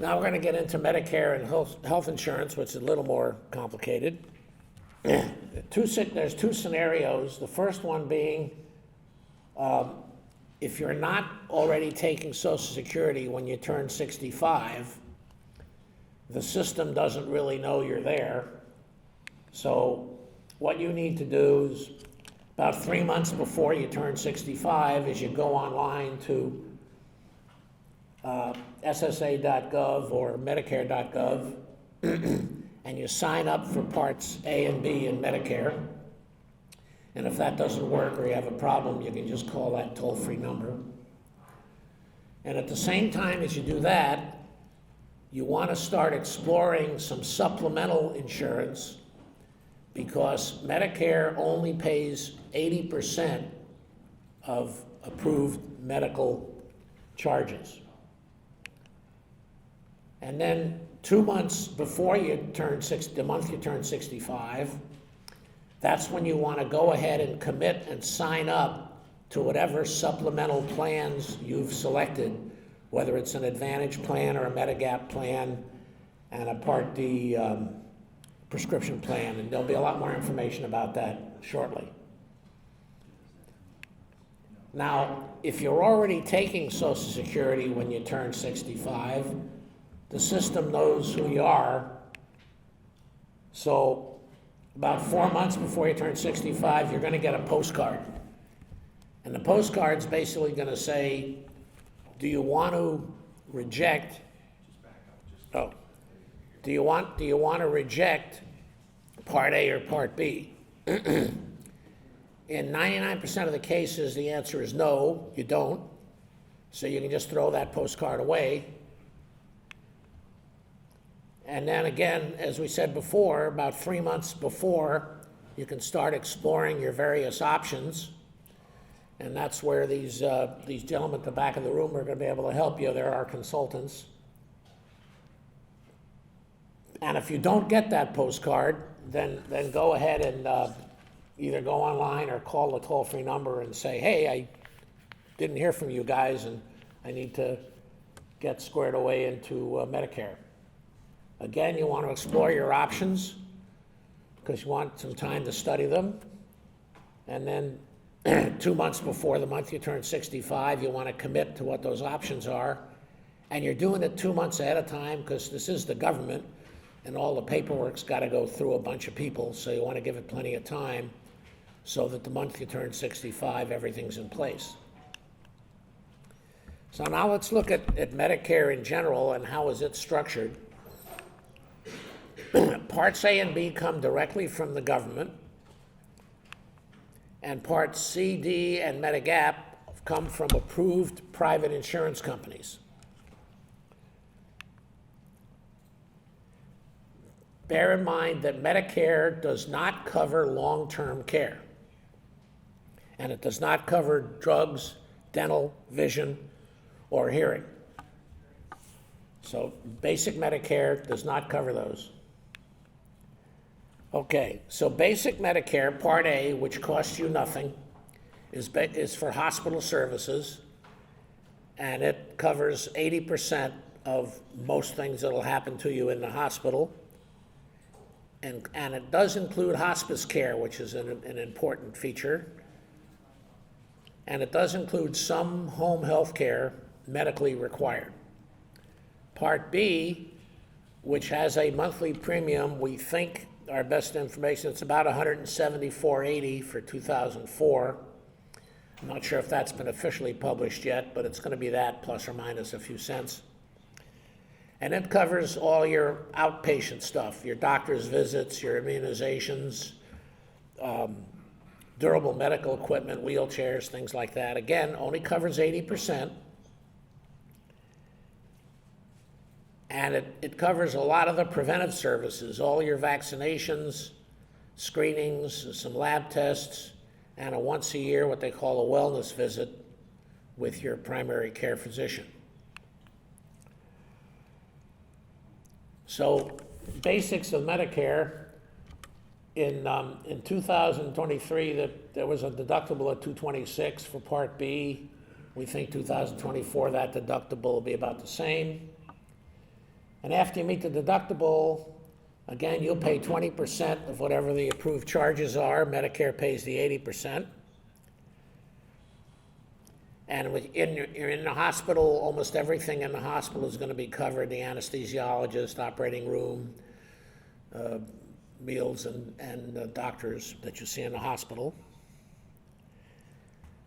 Now we're going to get into Medicare and health insurance, which is a little more complicated. There's two scenarios. The first one being if you're not already taking Social Security when you turn 65, the system doesn't really know you're there. So what you need to do is about 3 months before you turn 65 is you go online to SSA.gov or Medicare.gov and you sign up for Parts A and B in Medicare. And if that doesn't work or you have a problem, you can just call that toll-free number. And at the same time as you do that, you want to start exploring some supplemental insurance because Medicare only pays 80% of approved medical charges. And then 2 months before you turn the month you turn 65, that's when you want to go ahead and commit and sign up to whatever supplemental plans you've selected, whether it's an Advantage plan or a Medigap plan and a Part D prescription plan, and there'll be a lot more information about that shortly. Now, if you're already taking Social Security when you turn 65, the system knows who you are. So about 4 months before you turn 65, you're going to get a postcard. And the postcard's basically going to say, do you want to reject, do you want to reject Part A or Part B? In 99% of the cases, the answer is no, you don't. So you can just throw that postcard away. And then again, as we said before, about 3 months before, you can start exploring your various options. And that's where these gentlemen at the back of the room are going to be able to help you. They're our consultants. And if you don't get that postcard, then go ahead and either go online or call the toll-free number and say, hey, I didn't hear from you guys and I need to get squared away into Medicare. Again, you want to explore your options because you want some time to study them. And then 2 months before the month you turn 65, you want to commit to what those options are. And you're doing it 2 months ahead of time because this is the government and all the paperwork's got to go through a bunch of people. So you want to give it plenty of time so that the month you turn 65, everything's in place. So now let's look at Medicare in general and how is it structured. Parts A and B come directly from the government, and Parts C, D, and Medigap come from approved private insurance companies. Bear in mind that Medicare does not cover long-term care, and it does not cover drugs, dental, vision, or hearing. So basic Medicare does not cover those. Okay, so basic Medicare, Part A, which costs you nothing, is for hospital services, and it covers 80% of most things that will happen to you in the hospital. And it does include hospice care, which is an important feature. And it does include some home health care medically required. Part B, which has a monthly premium, we think our best information, it's about $174.80 for 2004. I'm not sure if that's been officially published yet, but it's going to be that plus or minus a few cents. And it covers all your outpatient stuff, your doctor's visits, your immunizations, durable medical equipment, wheelchairs, things like that. Again, only covers 80%. And it covers a lot of the preventive services, all your vaccinations, screenings, some lab tests, and a once a year, what they call a wellness visit with your primary care physician. So basics of Medicare, in 2023, there was a deductible of $226 for Part B. We think 2024, that deductible will be about the same. And after you meet the deductible, again, you'll pay 20% of whatever the approved charges are. Medicare pays the 80%. And you're in the hospital, almost everything in the hospital is going to be covered: the anesthesiologist, operating room, meals, and doctors that you see in the hospital.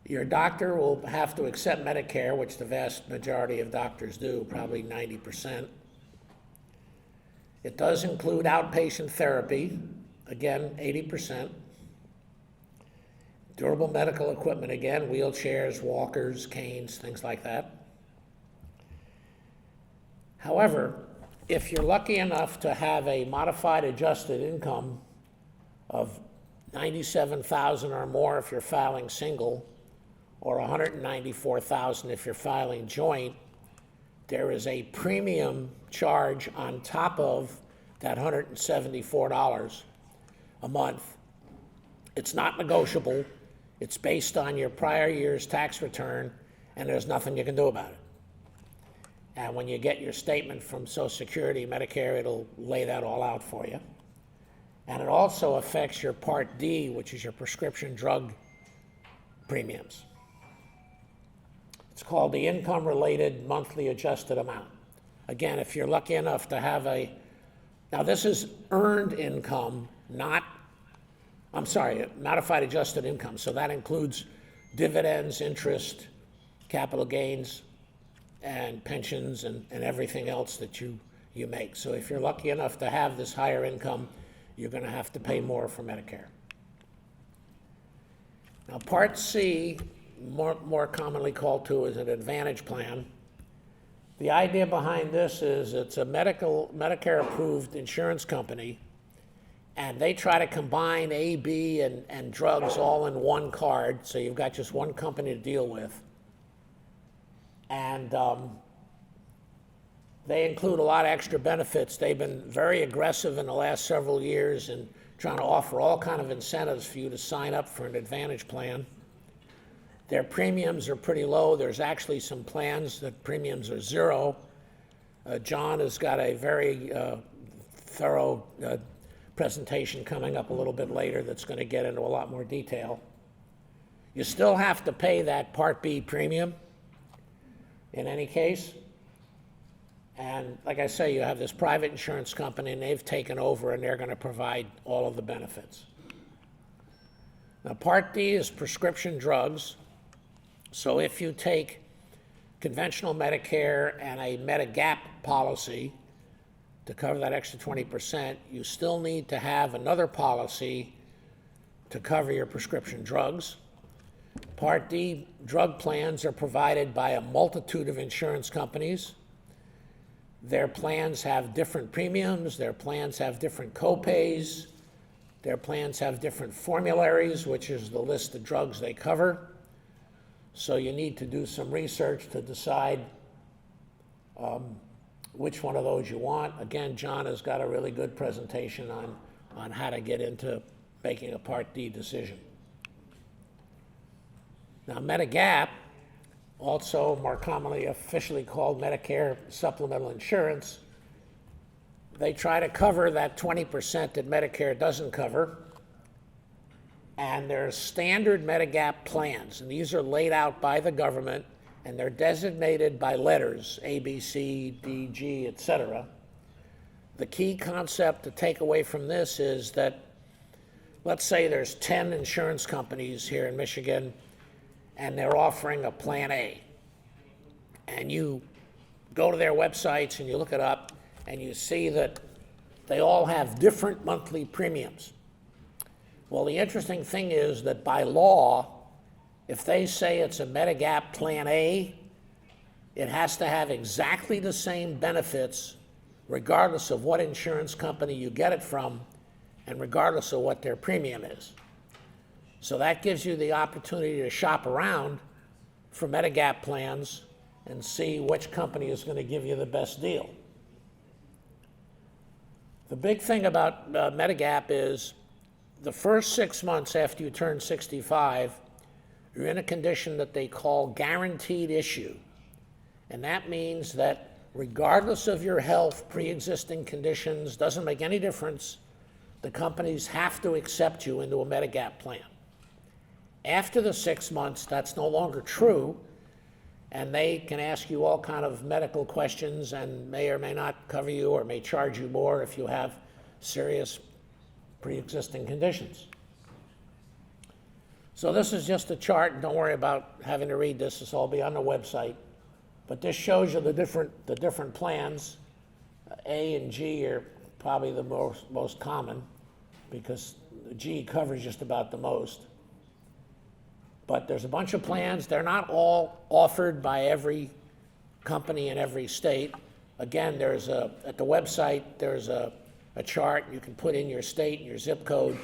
Your doctor will have to accept Medicare, which the vast majority of doctors do, probably 90%. It does include outpatient therapy, again, 80%. Durable medical equipment, again, wheelchairs, walkers, canes, things like that. However, if you're lucky enough to have a modified adjusted income of $97,000 or more if you're filing single, or $194,000 if you're filing joint, there is a premium charge on top of that $174 a month. It's not negotiable. It's based on your prior year's tax return, and there's nothing you can do about it. And when you get your statement from Social Security, Medicare, it'll lay that all out for you. And it also affects your Part D, which is your prescription drug premiums. It's called the income-related monthly adjusted amount. Again, if you're lucky enough to have now this is earned income, modified adjusted income. So that includes dividends, interest, capital gains, and pensions, and everything else that you make. So if you're lucky enough to have this higher income, you're going to have to pay more for Medicare. Now, Part C, more commonly called to as an Advantage plan. The idea behind this is it's a Medicare-approved insurance company, and they try to combine A, B, and drugs all in one card, so you've got just one company to deal with. And they include a lot of extra benefits. They've been very aggressive in the last several years in trying to offer all kind of incentives for you to sign up for an Advantage plan. Their premiums are pretty low. There's actually some plans that premiums are zero. John has got a very thorough presentation coming up a little bit later that's going to get into a lot more detail. You still have to pay that Part B premium in any case. And like I say, you have this private insurance company, and they've taken over, and they're going to provide all of the benefits. Now, Part D is prescription drugs. So if you take conventional Medicare and a Medigap policy to cover that extra 20%, you still need to have another policy to cover your prescription drugs. Part D drug plans are provided by a multitude of insurance companies. Their plans have different premiums, their plans have different co-pays, their plans have different formularies, which is the list of drugs they cover. So you need to do some research to decide which one of those you want. Again, John has got a really good presentation on how to get into making a Part D decision. Now, Medigap, also more commonly officially called Medicare Supplemental Insurance, they try to cover that 20% that Medicare doesn't cover. And there's standard Medigap plans, and these are laid out by the government, and they're designated by letters, A, B, C, D, G, etc. The key concept to take away from this is that, let's say there's 10 insurance companies here in Michigan, and they're offering a Plan A. And you go to their websites and you look it up, and you see that they all have different monthly premiums. Well, the interesting thing is that by law, if they say it's a Medigap Plan A, it has to have exactly the same benefits regardless of what insurance company you get it from and regardless of what their premium is. So that gives you the opportunity to shop around for Medigap plans and see which company is going to give you the best deal. The big thing about Medigap is the first 6 months after you turn 65, you're in a condition that they call guaranteed issue. And that means that regardless of your health, pre-existing conditions, doesn't make any difference, the companies have to accept you into a Medigap plan. After the 6 months, that's no longer true, and they can ask you all kind of medical questions and may or may not cover you or may charge you more if you have serious pre-existing conditions. So this is just a chart, and don't worry about having to read this. This will all be on the website. But this shows you the different plans. A and G are probably the most common because G covers just about the most. But there's a bunch of plans. They're not all offered by every company in every state. Again, at the website, there's a chart. You can put in your state and your zip code,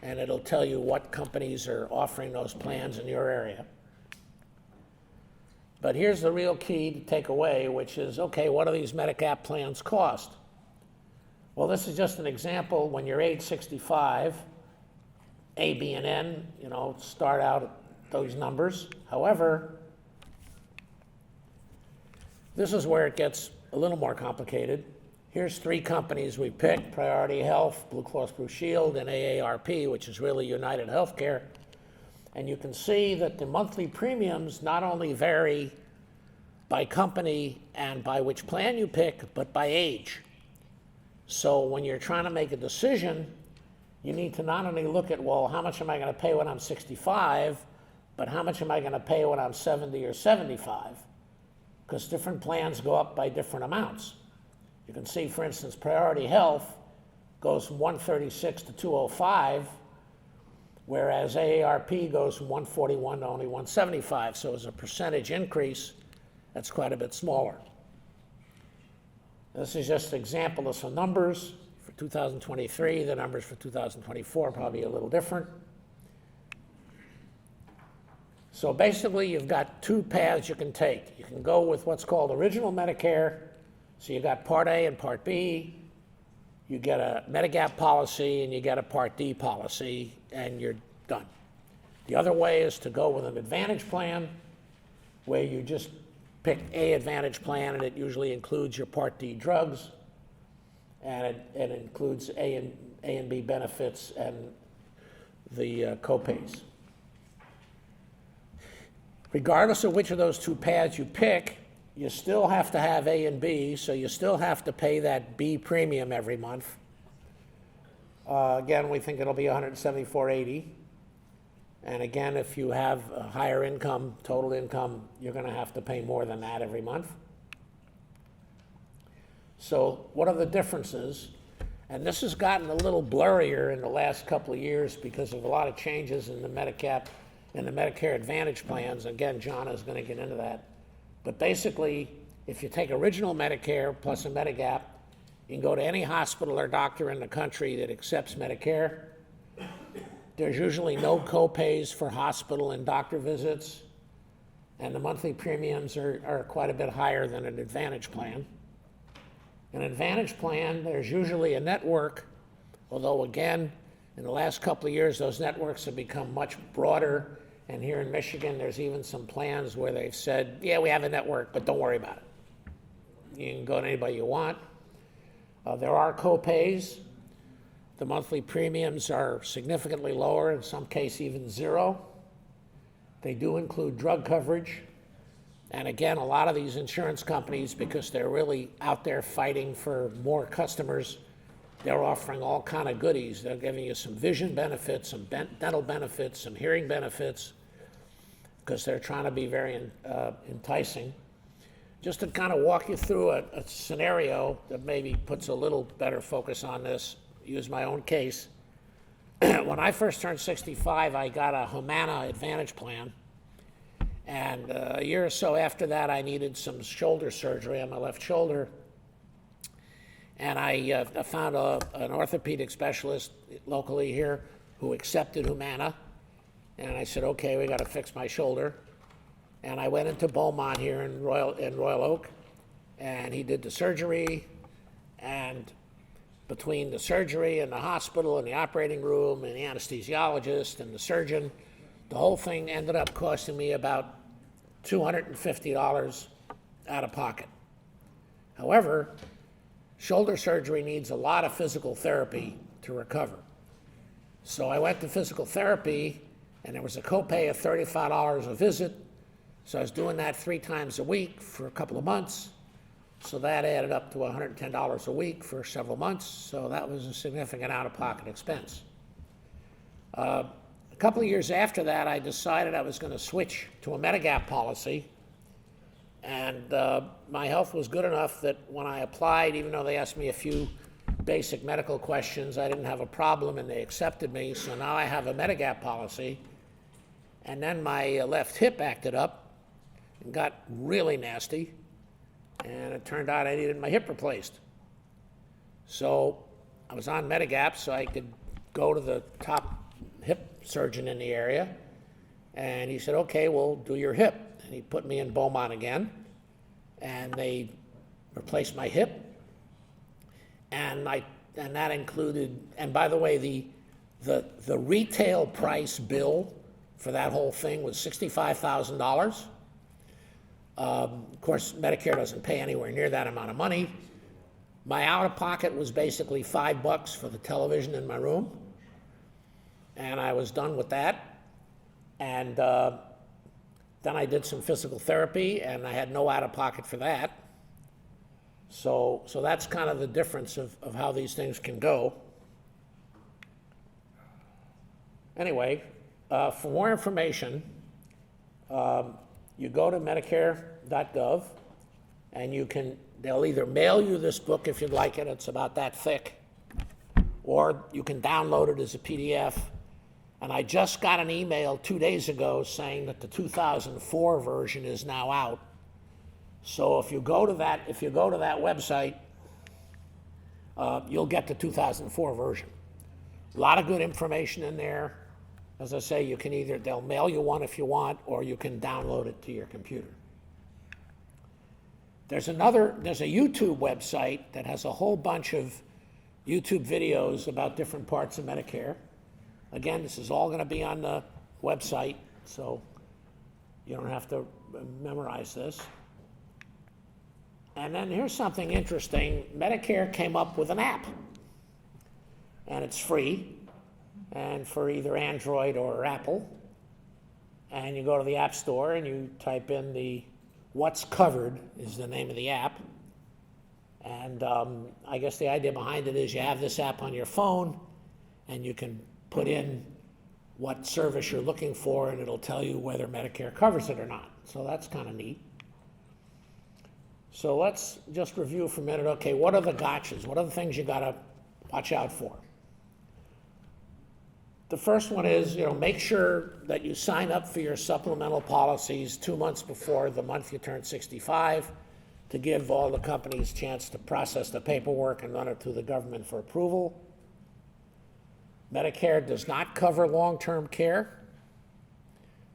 and it'll tell you what companies are offering those plans in your area. But here's the real key to take away, which is, okay, what do these Medigap plans cost? Well, this is just an example. When you're age 65, A, B, and N, start out at those numbers. However, this is where it gets a little more complicated. Here's 3 companies we picked: Priority Health, Blue Cross Blue Shield, and AARP, which is really United Healthcare. And you can see that the monthly premiums not only vary by company and by which plan you pick, but by age. So when you're trying to make a decision, you need to not only look at, well, how much am I going to pay when I'm 65, but how much am I going to pay when I'm 70 or 75? Because different plans go up by different amounts. You can see, for instance, Priority Health goes from 136 to 205, whereas AARP goes from 141 to only 175. So as a percentage increase, that's quite a bit smaller. This is just an example of some numbers for 2023. The numbers for 2024 are probably a little different. So basically, you've got 2 paths you can take. You can go with what's called original Medicare. So you got Part A and Part B. You get a Medigap policy and you get a Part D policy, and you're done. The other way is to go with an Advantage plan, where you just pick a Advantage plan, and it usually includes your Part D drugs, and it includes A and B benefits and the co-pays. Regardless of which of those 2 paths you pick, you still have to have A and B, so you still have to pay that B premium every month. Again, we think it'll be $174.80. And again, if you have a higher income, total income, you're going to have to pay more than that every month. So what are the differences? And this has gotten a little blurrier in the last couple of years because of a lot of changes in the Medicare Advantage plans. Again, John is going to get into that. But basically, if you take original Medicare plus a Medigap, you can go to any hospital or doctor in the country that accepts Medicare. There's usually no co-pays for hospital and doctor visits, and the monthly premiums are quite a bit higher than an Advantage plan. An Advantage plan, there's usually a network, although again, in the last couple of years, those networks have become much broader. And here in Michigan, there's even some plans where they've said, yeah, we have a network, but don't worry about it. You can go to anybody you want. There are co-pays. The monthly premiums are significantly lower, in some cases even 0. They do include drug coverage. And again, a lot of these insurance companies, because they're really out there fighting for more customers, they're offering all kind of goodies. They're giving you some vision benefits, some dental benefits, some hearing benefits, because they're trying to be very enticing. Just to kind of walk you through a scenario that maybe puts a little better focus on this, use my own case. When I first turned 65, I got a Humana Advantage plan. And a year or so after that, I needed some shoulder surgery on my left shoulder. And I found an orthopedic specialist locally here who accepted Humana. And I said, okay, we got to fix my shoulder. And I went into Beaumont here in Royal Oak, and he did the surgery. And between the surgery and the hospital and the operating room and the anesthesiologist and the surgeon, the whole thing ended up costing me about $250 out of pocket. However, shoulder surgery needs a lot of physical therapy to recover. So I went to physical therapy, and there was a copay of $35 a visit. So I was doing that 3 times a week for a couple of months. So that added up to $110 a week for several months. So that was a significant out-of-pocket expense. A couple of years after that, I decided I was going to switch to a Medigap policy. And my health was good enough that when I applied, even though they asked me a few basic medical questions, I didn't have a problem and they accepted me. So now I have a Medigap policy. And then my left hip acted up and got really nasty. And it turned out I needed my hip replaced. So I was on Medigap so I could go to the top hip surgeon in the area. And he said, okay, we'll do your hip. And he put me in Beaumont again. And they replaced my hip. And that included, and by the way, the retail price bill for that whole thing was $65,000. Of course, Medicare doesn't pay anywhere near that amount of money. My out-of-pocket was basically $5 for the television in my room, and I was done with that. And then I did some physical therapy, and I had no out-of-pocket for that. So that's kind of the difference of how these things can go. Anyway, for more information, you go to Medicare.gov, and they'll either mail you this book if you'd like it, it's about that thick, or you can download it as a PDF. And I just got an email 2 days ago saying that the 2004 version is now out. So if you go to that website, you'll get the 2004 version. A lot of good information in there. As I say, they'll mail you one if you want, or you can download it to your computer. There's a YouTube website that has a whole bunch of YouTube videos about different parts of Medicare. Again, this is all going to be on the website, so you don't have to memorize this. And then here's something interesting. Medicare came up with an app, and it's free, and for either Android or Apple. And you go to the App Store and you type in What's Covered is the name of the app. And I guess the idea behind it is you have this app on your phone, and you can put in what service you're looking for, and it'll tell you whether Medicare covers it or not. So that's kind of neat. So let's just review for a minute. Okay, what are the gotchas? What are the things you got to watch out for? The first one is, make sure that you sign up for your supplemental policies 2 months before the month you turn 65 to give all the companies a chance to process the paperwork and run it through the government for approval. Medicare does not cover long-term care.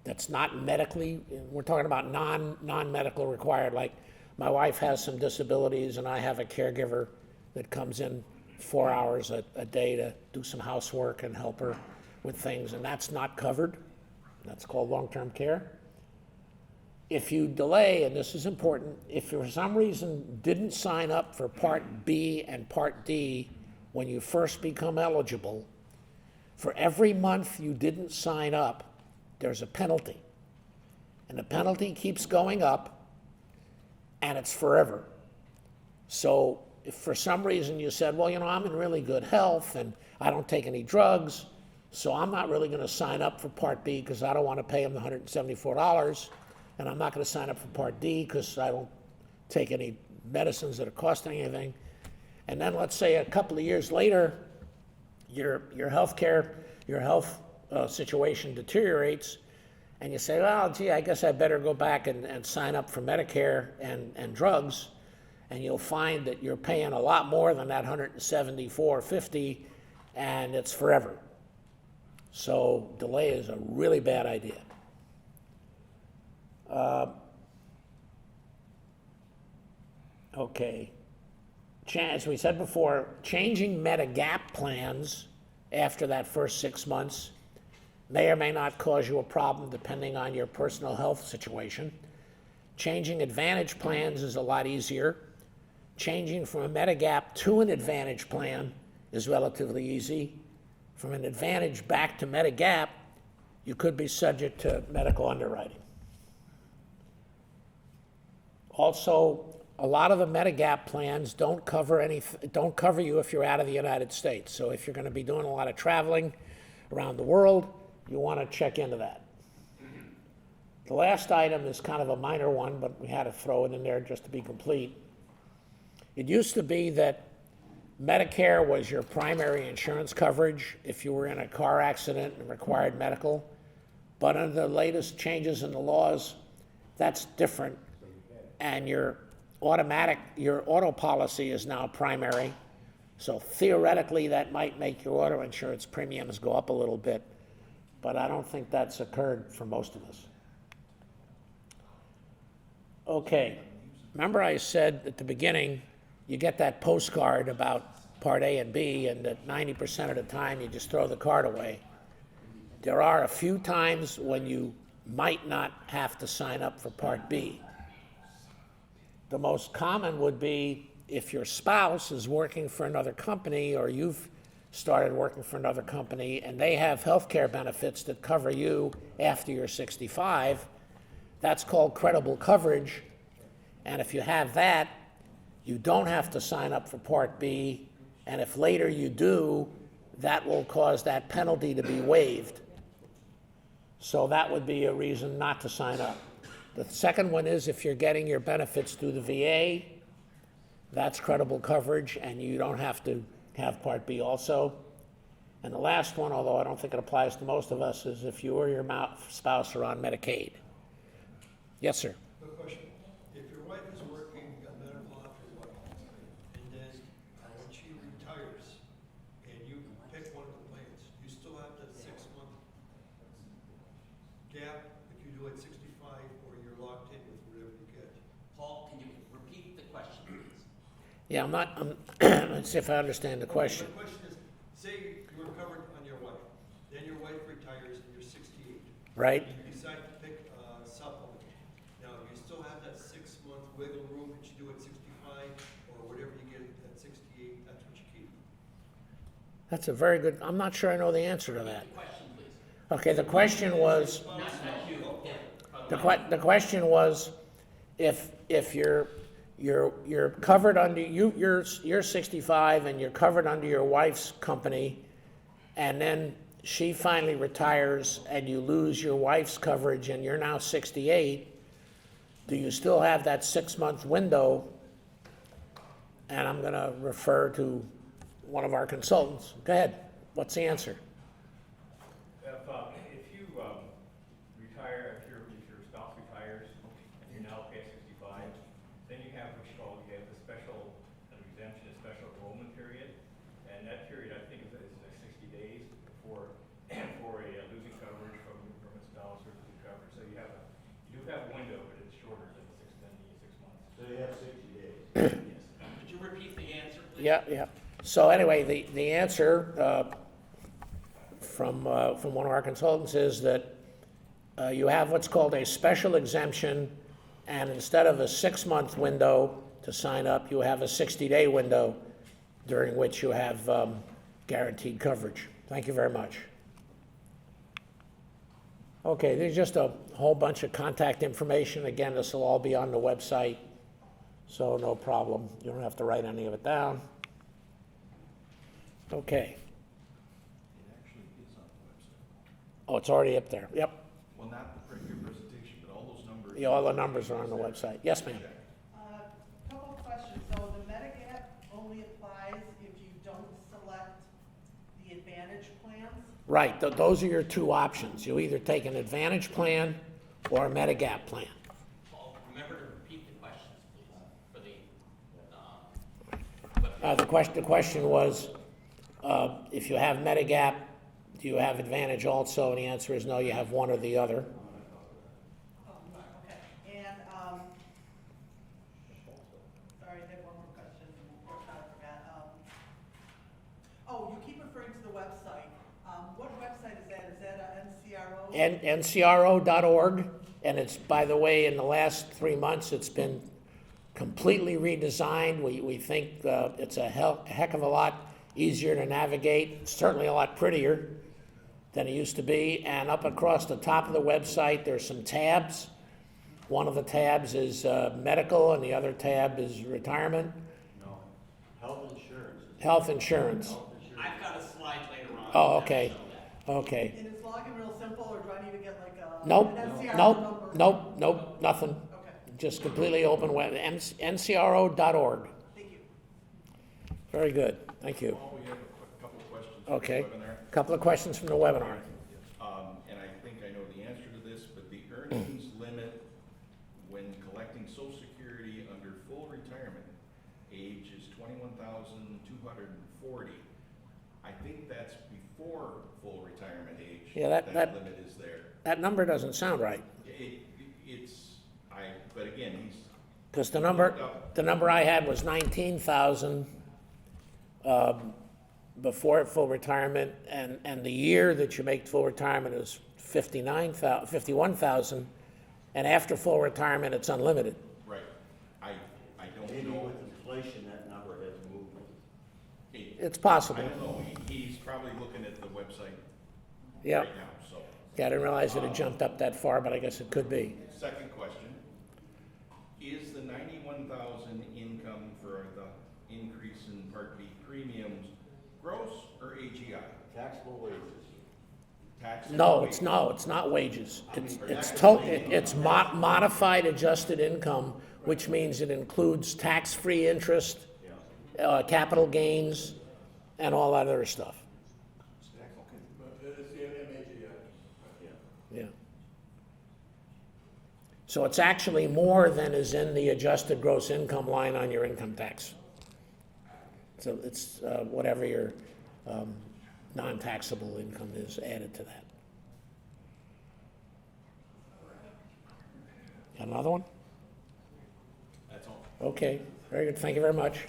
That's not medically, we're talking about non-medical required, like my wife has some disabilities and I have a caregiver that comes in 4 hours a day to do some housework and help her with things, and that's not covered. That's called long-term care. If you delay, and this is important, if you for some reason didn't sign up for Part B and Part D when you first become eligible, for every month you didn't sign up, there's a penalty. And the penalty keeps going up, and it's forever. So if for some reason you said, well, I'm in really good health and I don't take any drugs, so I'm not really going to sign up for Part B because I don't want to pay them the $174, and I'm not going to sign up for Part D because I don't take any medicines that are costing anything. And then let's say a couple of years later, your health situation deteriorates, and you say, well, gee, I guess I better go back and sign up for Medicare and drugs, and you'll find that you're paying a lot more than that $174.50, and it's forever. So delay is a really bad idea. Okay. As we said before, changing Medigap plans after that first 6 months may or may not cause you a problem depending on your personal health situation. Changing Advantage plans is a lot easier. changing from a Medigap to an Advantage plan is relatively easy. From an Advantage back to Medigap, you could be subject to medical underwriting. Also, a lot of the Medigap plans don't cover you if you're out of the United States. So if you're going to be doing a lot of traveling around the world, you want to check into that. The last item is kind of a minor one, but we had to throw it in there just to be complete. It used to be that Medicare was your primary insurance coverage if you were in a car accident and required medical. But under the latest changes in the laws, that's different. And your auto policy is now primary. So theoretically, that might make your auto insurance premiums go up a little bit. But I don't think that's occurred for most of us. Okay, remember I said at the beginning, you get that postcard about Part A and B, and that 90% of the time you just throw the card away. There are a few times when you might not have to sign up for Part B. The most common would be if your spouse is working for another company or you've started working for another company and they have health care benefits that cover you after you're 65. That's called credible coverage. And if you have that, you don't have to sign up for Part B. And if later you do, that will cause that penalty to be waived. So that would be a reason not to sign up. The second one is if you're getting your benefits through the VA, that's credible coverage, and you don't have to have Part B also. And the last one, although I don't think it applies to most of us, is if you or your spouse are on Medicaid. Yes, sir. Quick question. If your wife is working a medical office, and then when she retires, and you pick one of the plans, you still have that 6-month gap if you do it 65, or you're locked in with whatever you get. Paul, can you repeat the question, please? Yeah, let's see if I understand the question. My question is, say you were covered on your wife, then your wife retires and you're 68. Right? You decide to pick a supplement. Now, you still have that 6-month wiggle room that you do at 65, or whatever you get at 68, that's what you keep. That's a very good, I'm not sure I know the answer to that. Question, please. Okay, the question was, Not you. the question was, if you're covered under, you're 65 and you're covered under your wife's company, and then she finally retires and you lose your wife's coverage and you're now 68, do you still have that 6-month window? And I'm going to refer to one of our consultants. Go ahead. What's the answer? If you retire, if your spouse retires and you're now past 65, then you have what's called, you have the special exemption, a special enrollment period, and that period I think is like 60 days for a losing coverage from a spouse or losing coverage. So you do have a window, but it's shorter than the 6 months. So you have 60 days. Yes. Could you repeat the answer, please? Yeah. So anyway, the answer from one of our consultants is that you have what's called a special exemption, and instead of a 6-month window to sign up, you have a 60-day window during which you have guaranteed coverage. Thank you very much. Okay, there's just a whole bunch of contact information. Again, this will all be on the website, so no problem. You don't have to write any of it down. Okay. It actually is on the website. Oh, it's already up there. Yep. Well, not the your presentation, but all those numbers. Yeah, all the numbers are on the website. Yes, ma'am. Couple of questions. So the Medigap only applies if you don't select the Advantage plans? Right, those are your two options. You either take an Advantage plan or a Medigap plan. Paul, remember to repeat the questions, please, for The question was, if you have Medigap, do you have Advantage also? And the answer is no, you have one or the other. Oh, okay. And, sorry, I had one more question. I forgot. Oh, you keep referring to the website. What website is that? Is that NCRO? NCRO.org, and it's, by the way, in the last 3 months, it's been completely redesigned. We think it's a heck of a lot easier to navigate, certainly a lot prettier than it used to be. And up across the top of the website, there's some tabs. One of the tabs is medical, and the other tab is retirement. No, health insurance. Health insurance. I've got a slide later on. Oh, that'll okay, show that. okay. And is login real simple, or do I need to get like a? Nope, an NCR nope, number? nope, nothing. Okay, Just completely open web, ncro.org. thank you. Very good, thank you. Well, we have a couple of questions. for the Okay, webinar. couple of questions from the webinar. And I think I know the answer to this, but the earnings limit when collecting social security under full retirement age is 21,240. I think that's before full retirement age. Yeah, that- limit is there. That number doesn't sound right, But again, he's. because the number I had was 19,000 before full retirement, and the year that you make full retirement is 51,000, and after full retirement, it's unlimited. Right. I don't Maybe know. with inflation, that number has moved. It's I possible. don't know. He's probably looking at the website Yeah, right now, so. yeah, I didn't realize it had jumped up that far, but I guess it could be. Second question, is the 91,000 income for the increase in Part B premiums gross or AGI? Taxable wages. Taxable No, wages? it's not wages. It's modified adjusted income, which means it includes tax-free interest, capital gains, and all that other stuff. Yeah. So it's actually more than is in the adjusted gross income line on your income tax. So it's whatever your non-taxable income is added to that. Got another one? That's all. Okay, very good, thank you very much.